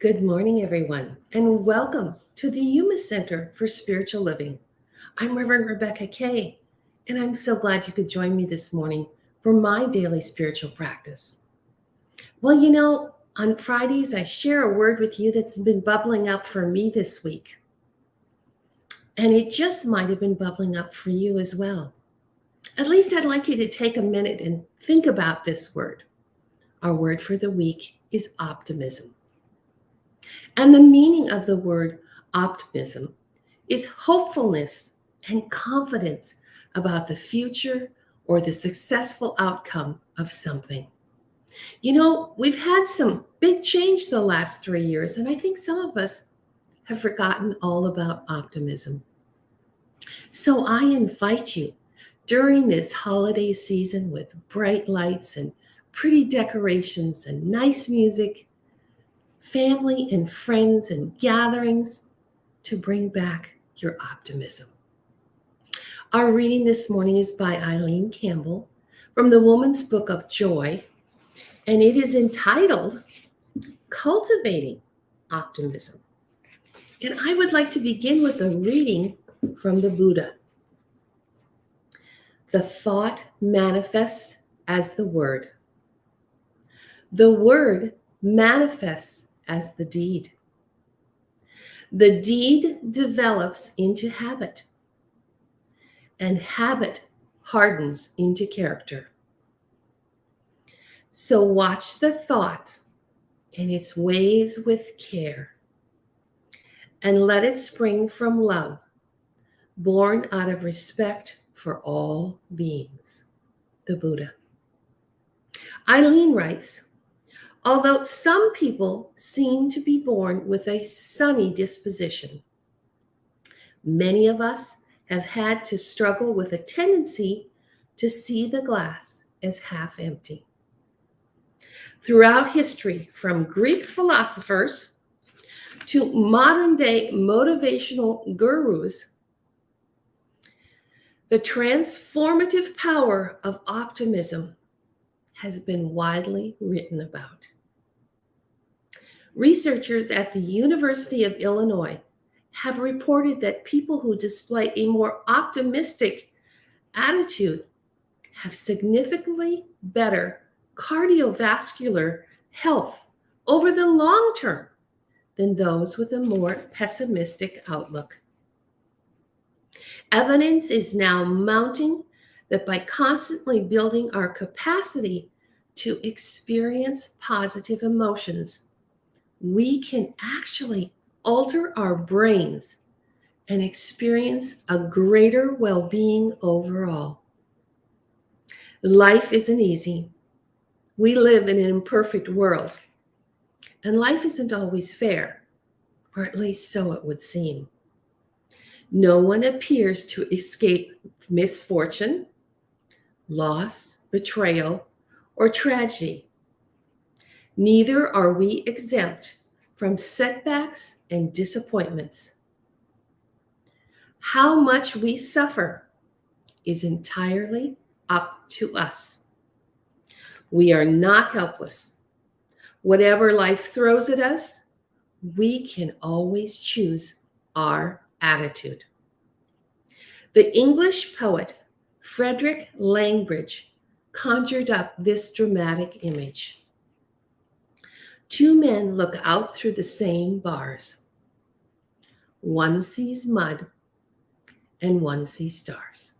Good morning, everyone, and welcome to the Yuma Center for Spiritual Living. I'm Reverend Rebecca Kay, and I'm so glad you could join me this morning for my daily spiritual practice. On Fridays, I share a word with you that's been bubbling up for me this week, and it just might have been bubbling up for you as well. At least I'd like you to take a minute and think about this word. Our word for the week is optimism. And the meaning of the word optimism is hopefulness and confidence about the future or the successful outcome of something. We've had some big change the last 3 years, and I think some of us have forgotten all about optimism. So I invite you during this holiday season with bright lights and pretty decorations and nice music, family and friends and gatherings, to bring back your optimism. Our reading this morning is by Eileen Campbell from the Woman's Book of Joy, and it is entitled Cultivating Optimism. And I would like to begin with a reading from the Buddha. The thought manifests as the word. The word manifests as the deed. The deed develops into habit, and habit hardens into character. So watch the thought and its ways with care, and let it spring from love, born out of respect for all beings. The Buddha. Eileen writes, although some people seem to be born with a sunny disposition, many of us have had to struggle with a tendency to see the glass as half empty. Throughout history, from Greek philosophers to modern-day motivational gurus, the transformative power of optimism has been widely written about. Researchers at the University of Illinois have reported that people who display a more optimistic attitude have significantly better cardiovascular health over the long term than those with a more pessimistic outlook. Evidence is now mounting that by constantly building our capacity to experience positive emotions, we can actually alter our brains and experience a greater well-being overall. Life isn't easy. We live in an imperfect world, and life isn't always fair, or at least so it would seem. No one appears to escape misfortune, loss, betrayal, or tragedy. Neither are we exempt from setbacks and disappointments. How much we suffer is entirely up to us. We are not helpless. Whatever life throws at us, we can always choose our attitude. The English poet Frederick Langbridge conjured up this dramatic image. Two men look out through the same bars. One sees mud and one sees stars.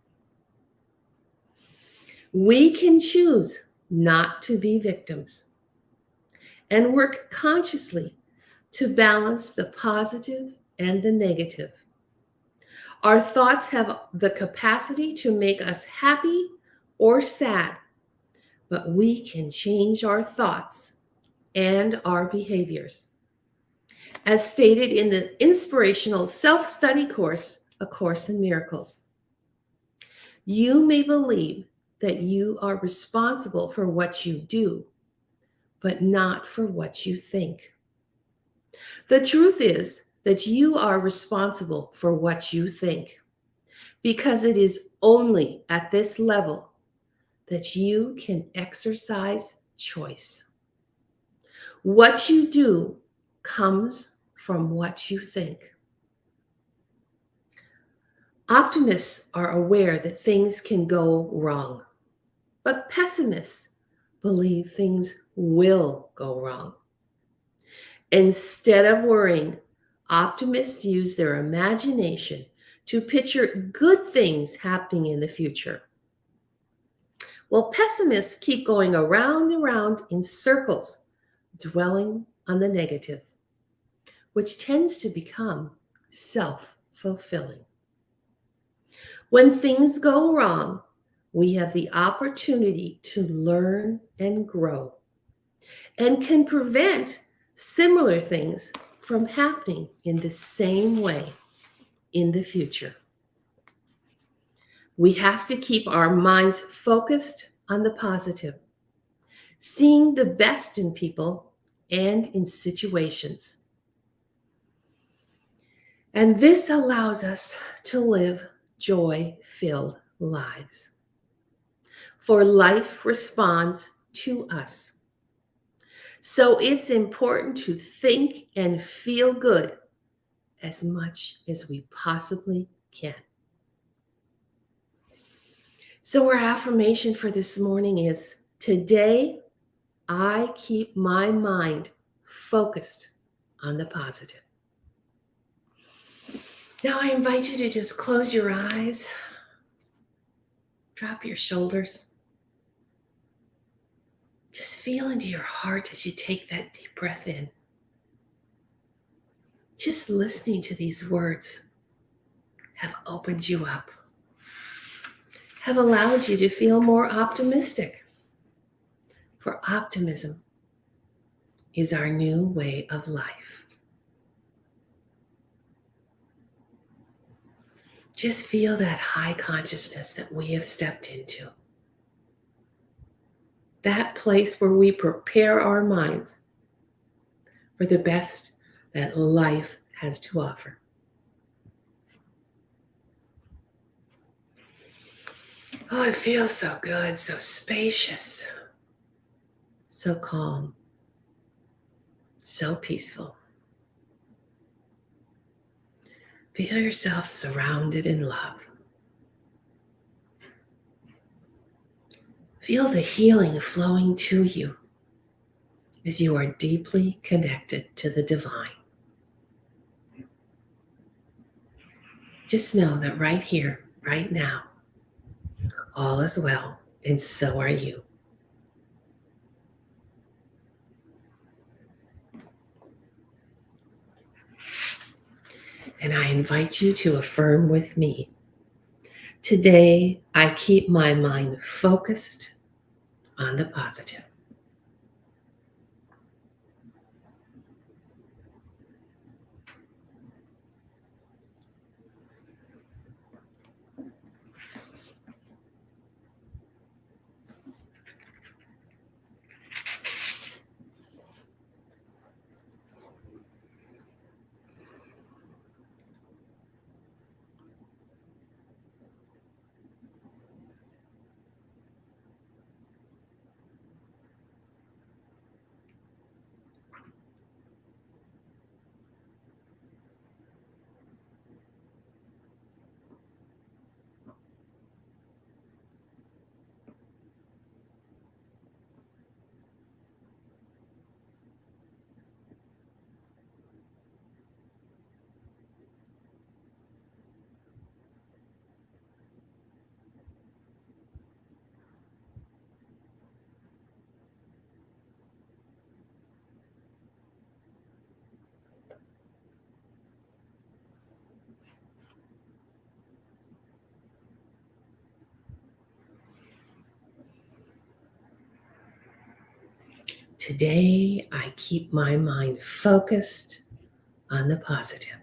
We can choose not to be victims and work consciously to balance the positive and the negative. Our thoughts have the capacity to make us happy or sad, but we can change our thoughts and our behaviors. As stated in the inspirational self-study course, A Course in Miracles, you may believe that you are responsible for what you do, but not for what you think. The truth is that you are responsible for what you think, because it is only at this level that you can exercise choice. What you do comes from what you think. Optimists are aware that things can go wrong, but pessimists believe things will go wrong. Instead of worrying, optimists use their imagination to picture good things happening in the future. While pessimists keep going around and around in circles, dwelling on the negative, which tends to become self-fulfilling. When things go wrong, we have the opportunity to learn and grow and can prevent similar things from happening in the same way in the future. We have to keep our minds focused on the positive, seeing the best in people and in situations. And this allows us to live joy-filled lives. For life responds to us. So it's important to think and feel good as much as we possibly can. So our affirmation for this morning is, today I keep my mind focused on the positive. Now I invite you to just close your eyes, drop your shoulders. Just feel into your heart as you take that deep breath in. Just listening to these words have opened you up, have allowed you to feel more optimistic. For optimism is our new way of life. Just feel that high consciousness that we have stepped into. That place where we prepare our minds for the best that life has to offer. Oh, it feels so good, so spacious, so calm, so peaceful. Feel yourself surrounded in love. Feel the healing flowing to you as you are deeply connected to the divine. Just know that right here, right now, all is well, and so are you. And I invite you to affirm with me. Today, I keep my mind focused on the positive. Today, I keep my mind focused on the positive.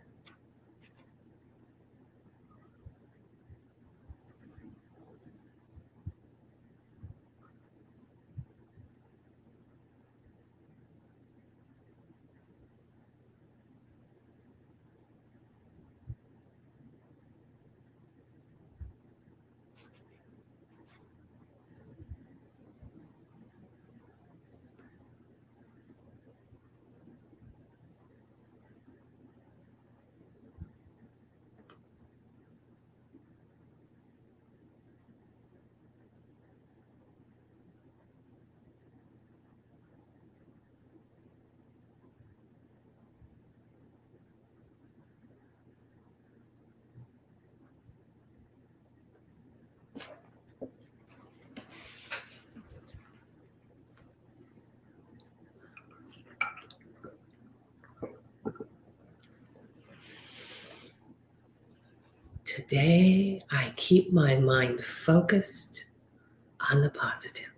Today, I keep my mind focused on the positive.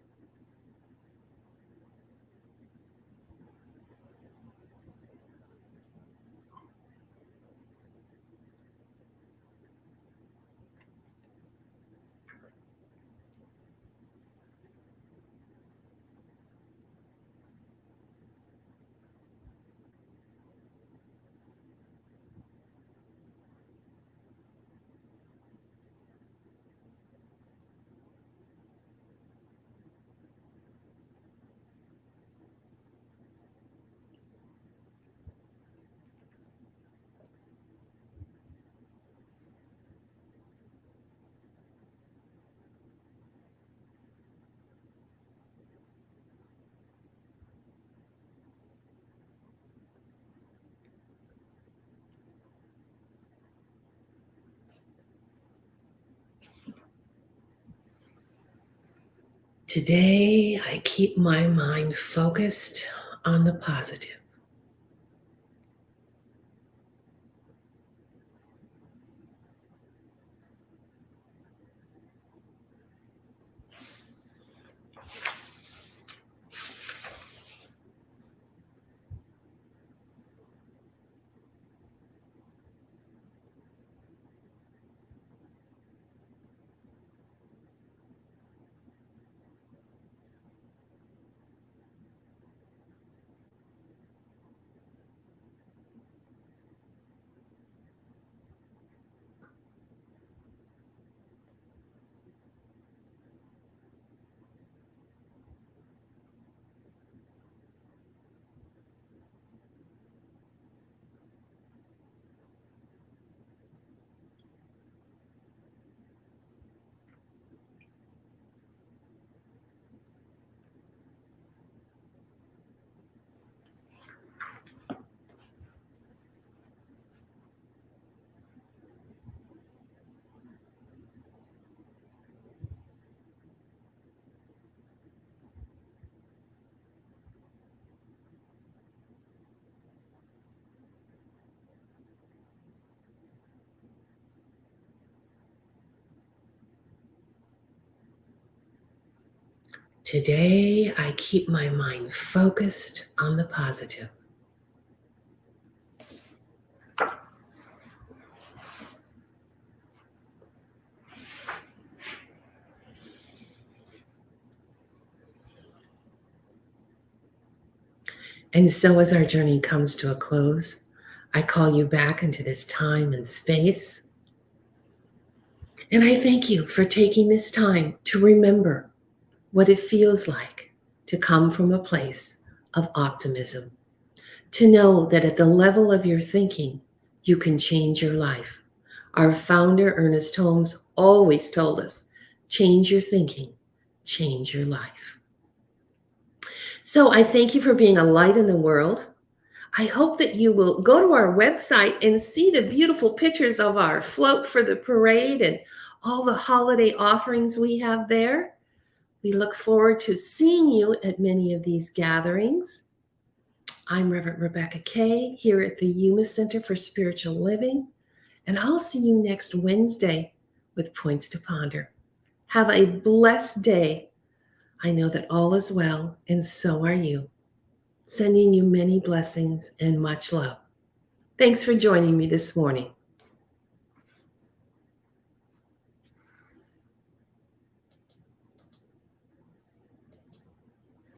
Today, I keep my mind focused on the positive. Today, I keep my mind focused on the positive. And so, as our journey comes to a close, I call you back into this time and space. And I thank you for taking this time to remember what it feels like to come from a place of optimism, to know that at the level of your thinking, you can change your life. Our founder, Ernest Holmes, always told us, change your thinking, change your life. So I thank you for being a light in the world. I hope that you will go to our website and see the beautiful pictures of our float for the parade and all the holiday offerings we have there. We look forward to seeing you at many of these gatherings. I'm Reverend Rebecca Kay here at the Yuma Center for Spiritual Living, and I'll see you next Wednesday with Points to Ponder. Have a blessed day. I know that all is well, and so are you. Sending you many blessings and much love. Thanks for joining me this morning.